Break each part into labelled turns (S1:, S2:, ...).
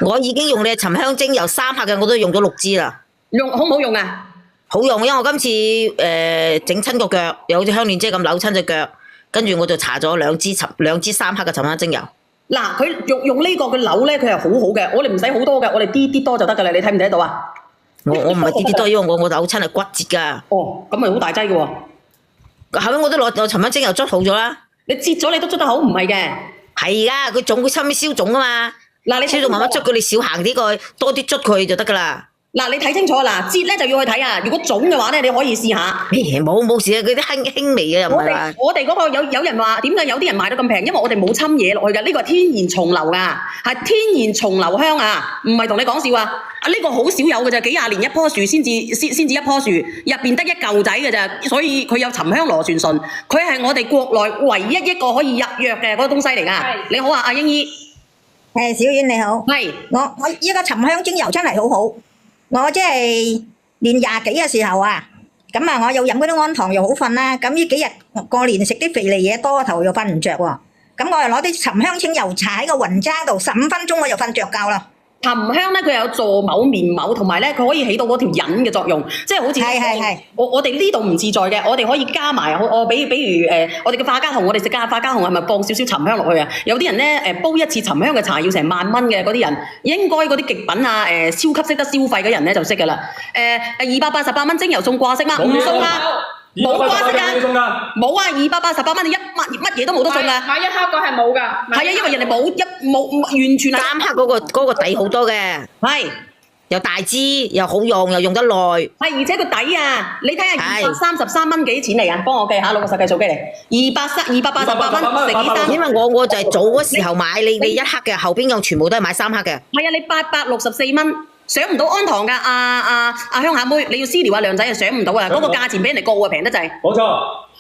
S1: 我已經用你嘅沉香精油3克嘅，我都用咗6支啦。
S2: 好唔好用啊？
S1: 好用，因為我今次整親個腳，又好似香蓮姐咁扭親隻腳，跟住我就搽咗2支3克嘅沉香精油。
S2: 嗱，佢用呢個嘅扭咧，佢係好好嘅。我哋唔使好多嘅，我哋啲多就得噶啦。你睇唔睇得到啊？
S1: 我唔係啲多，因為我扭親係骨折噶。
S2: 哦，咁咪好大劑嘅喎。
S1: 後尾我都攞沉香精油捽好咗啦。
S2: 你折咗你都捽得好，唔係嘅。
S1: 係噶，佢腫會差啲消腫啊嘛。嗱，你消腫慢慢捽佢，你少行啲佢，多啲捽佢就得噶啦。嗱，
S2: 你睇清楚嗱，折咧就要去睇啊。如果腫嘅話咧，你可以試下。
S1: 冇事啊，佢啲輕微嘅又唔係話。
S2: 我哋嗰個有人話點解有啲人賣得咁平？因為我哋冇侵嘢落去㗎，呢個係天然松流㗎，係天然松流香啊，唔係同你講笑啊！呢個好少有㗎咋，幾廿年一棵樹先至一棵樹，入邊得一嚿仔㗎咋，所以佢有沉香螺旋醇，佢係我哋國內唯一一個可以入藥嘅嗰個東西嚟㗎。你好啊，阿英姨。
S3: 小婉你好。係。我依個沉香精油真係好好。我即係年20幾嘅時候啊，咁啊我又飲嗰啲安糖又好瞓啦，咁呢幾日過年食啲肥膩嘢多，頭又瞓唔着喎，咁我又攞啲沉香精油搽喺個雲渣度，15分鐘我就瞓着覺啦。沉香咧，佢有助某面某，同埋咧佢可以起到嗰條引嘅作用，即係好似我哋呢度唔自在嘅，我哋可以加埋比如我哋嘅化家紅，我哋食嘅化家紅係咪放少少沉香落去啊？有啲人咧煲一次沉香嘅茶要成1萬蚊嘅嗰啲人，應該嗰啲極品啊超級識得消費嘅人咧就識㗎啦。288蚊精油送掛飾嗎？唔送啊！冇掛飾㗎，冇啊！288蚊你乜嘢都冇得送㗎。
S4: 買1克嘅係冇㗎。
S2: 係啊，因為人哋冇完全係
S1: 3克嗰個底好多嘅，係又大支又好用又用得耐。係
S2: 而且個底啊，你睇下233蚊幾錢嚟啊？幫我計下，攞個實際數機嚟。288蚊乘以3。
S1: 因為我就係早嗰時候買你1克嘅，後邊嘅全部都係買3克嘅。
S2: 係啊，你864蚊。上唔到安堂㗎，阿鄉下妹，你要私聊阿梁仔就上唔到啊！嗰個價錢俾人哋告啊，平得滯。
S5: 冇錯。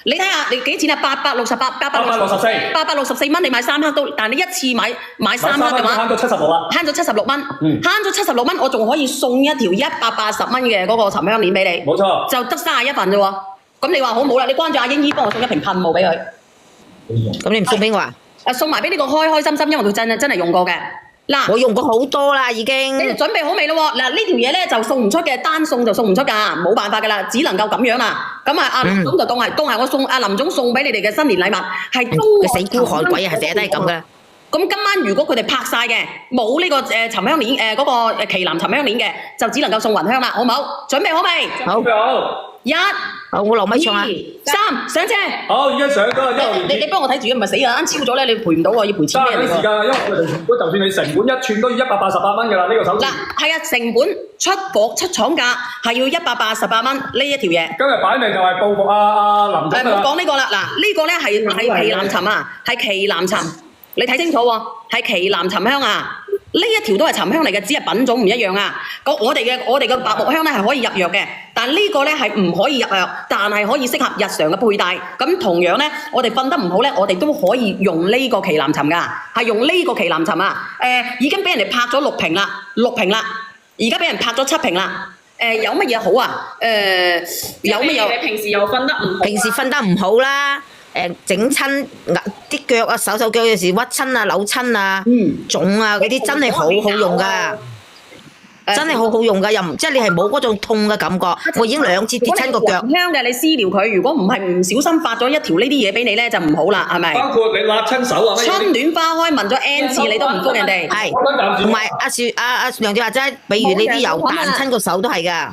S2: 你睇下你幾錢啊？864蚊，你買3克都，但係你一次買3克嘅話，
S5: 慳咗76啦。
S2: 慳咗76蚊，慳咗76蚊，我仲可以送一條180蚊嘅嗰個沉香鏈俾你。
S5: 冇錯。
S2: 就得31份啫喎。咁你話好冇啦？你關注阿英姨幫我送一瓶噴霧俾佢。
S1: 咁你唔送俾我啊？
S2: 送埋俾呢個開開心心，因為佢真係用過嘅。嗱，
S1: 我用過好多啦，已經。
S2: 你哋準備好未咯？嗱，呢條嘢咧就送唔出嘅，單送就送唔出㗎，冇辦法㗎啦，只能夠咁樣啦。咁啊，阿林總就當係我送阿林總送俾你哋嘅新年禮物，係中
S1: 國死孤寒鬼啊，係成日都係咁嘅。
S2: 咁今晚如果佢哋拍晒嘅，冇呢個沉香鏈嗰個旗艦沉香鏈嘅，就只能夠送雲香啦，好唔好？準備好未？
S5: 好。
S2: 1，
S1: 好，我留咪唱啊。
S2: 2，3，上車。
S5: 好，已經上咗啦。
S2: 你幫我睇住，唔係死啊！啱超咗咧，你賠唔到喎，要賠錢俾人哋喎。
S5: 時間，因為我哋就算你成本1寸都要188蚊㗎啦，呢個手指。
S2: 嗱，係啊，成本出廠價係要188蚊呢一條嘢。
S5: 今日擺明就係報復阿林總啦。
S2: 唔好講呢個啦，嗱，呢個咧係旗艦沉啊，係旗艦沉，你睇清楚喎，係旗艦沉香啊。呢一條都係沉香嚟嘅，只係品種唔一樣啊！我哋嘅白木香咧係可以入藥嘅，但呢個咧係唔可以入藥，但係可以適合日常嘅佩戴。咁同樣咧，我哋瞓得唔好咧，我哋都可以用呢個旗艦沉㗎，係用呢個旗艦沉啊！已經俾人哋拍咗6瓶啦，而家俾人拍咗7瓶啦。有乜嘢好啊？有乜嘢？
S4: 你平時又瞓得唔好？
S1: 平時瞓得唔好啦。整親啲腳啊，手腳有時屈親啊、扭親啊、腫啊嗰啲真係好好用㗎，真係好好用㗎，又唔即係你係冇嗰種痛嘅感覺。我已經2次跌親個腳。
S2: 香嘅你私聊佢，如果唔係唔小心發咗一條呢啲嘢俾你咧，就唔好啦，係咪？
S5: 包括你揦親手啊，
S2: 春暖花開問咗 N 次你都唔覆人哋。
S1: 係，同埋阿梁姐話齋，比如你啲油彈親個手都係㗎，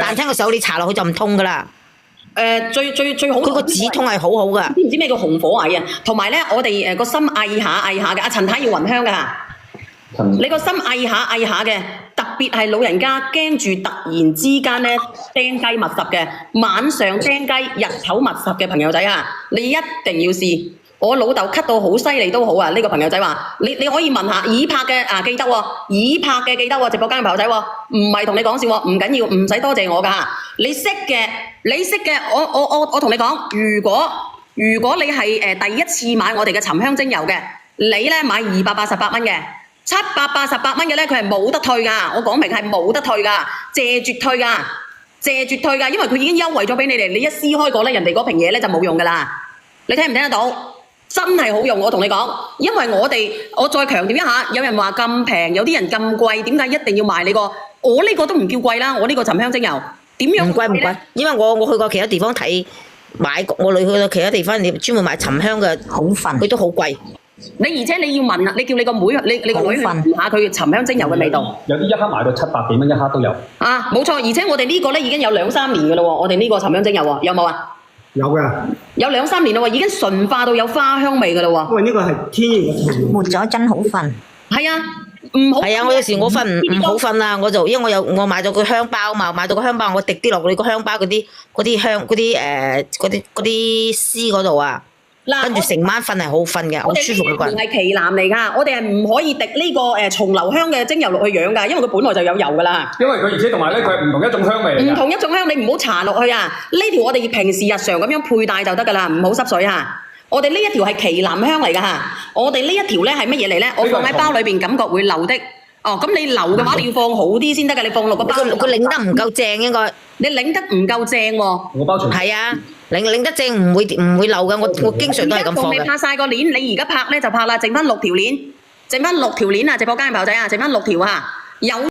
S1: 彈親個手你搽落去就唔痛㗎啦。
S2: 最好
S1: 佢個止痛係好好噶，
S2: 知唔知咩叫紅火蟻啊？同埋咧，我哋個心翳下嘅，阿陳太要雲香噶，你個心翳下嘅，特別係老人家驚住突然之間咧釘雞密實嘅，晚上釘雞日頭密實嘅朋友仔啊，你一定要試。我老豆咳到好犀利都好啊！呢個朋友仔話：你可以問下耳拍嘅啊，記得喎，耳拍嘅記得喎，直播間嘅朋友仔喎，唔係同你講笑喎，唔緊要，唔使多謝我㗎。你識嘅，我同你講，如果你係第一次買我哋嘅沉香精油嘅，你咧買288蚊嘅，788蚊嘅咧，佢係冇得退㗎。我講明係冇得退㗎，謝絕退㗎，因為佢已經優惠咗俾你哋，你一撕開個咧，人哋嗰瓶嘢咧就冇用㗎啦。你聽唔聽得到？真係好用，我同你講，因為我再強調一下，有人話咁平，有啲人咁貴，點解一定要賣你個？我呢個都唔叫貴啦，我呢個沉香精油點樣
S1: 唔貴，因為我去過其他地方睇買，我去過其他地方，你專門買沉香嘅
S3: 好份，
S1: 佢都好貴。
S2: 而且你要聞啊，你叫你個妹，你個女去聞下佢沉香精油嘅味道。
S5: 有啲一克賣到700幾蚊一克都有。
S2: 啊，冇錯，而且我哋呢個咧已經有2-3年嘅咯喎，我哋呢個沉香精油喎，有冇啊？
S4: 有嘅，
S2: 有2-3年咯喎，已經純化到有花香味嘅咯喎。
S4: 因為呢個係天然嘅材料。
S3: 抹咗真好瞓。
S2: 係啊，唔好。
S1: 係啊，我有時我瞓唔好瞓啊，我就因為我買咗個香包嘛，買到個香包我滴啲落你個香包嗰啲香嗰啲絲嗰度啊。跟住成晚瞓係好瞓嘅，好舒服嘅
S2: 個人。係奇楠嚟㗎，我哋係唔可以滴呢個松留香嘅精油落去養㗎，因為佢本來就有油㗎啦。
S5: 因為佢而且同埋咧，佢係唔同一種香味嚟㗎。
S2: 唔同一種香，你唔好搽落去啊！呢條我哋平時日常咁樣佩戴就得㗎啦，唔好濕水嚇。我哋呢一條係奇楠香嚟㗎嚇，我哋呢一條咧係乜嘢嚟咧？我放喺包裏邊，感覺會流的。哦，咁你流嘅話，你要放好啲先得㗎，你放落個包。
S1: 佢擰得唔夠正應該。
S2: 你擰得唔夠正喎。
S5: 我包全。
S1: 係啊。擰得正唔會漏嘅，我經常都係咁放嘅。
S2: 而家仲未拍晒個鏈，你而家拍咧就拍啦，剩翻6條鏈，剩翻6條鏈啊！直播間嘅朋友仔啊，剩翻6條啊，有。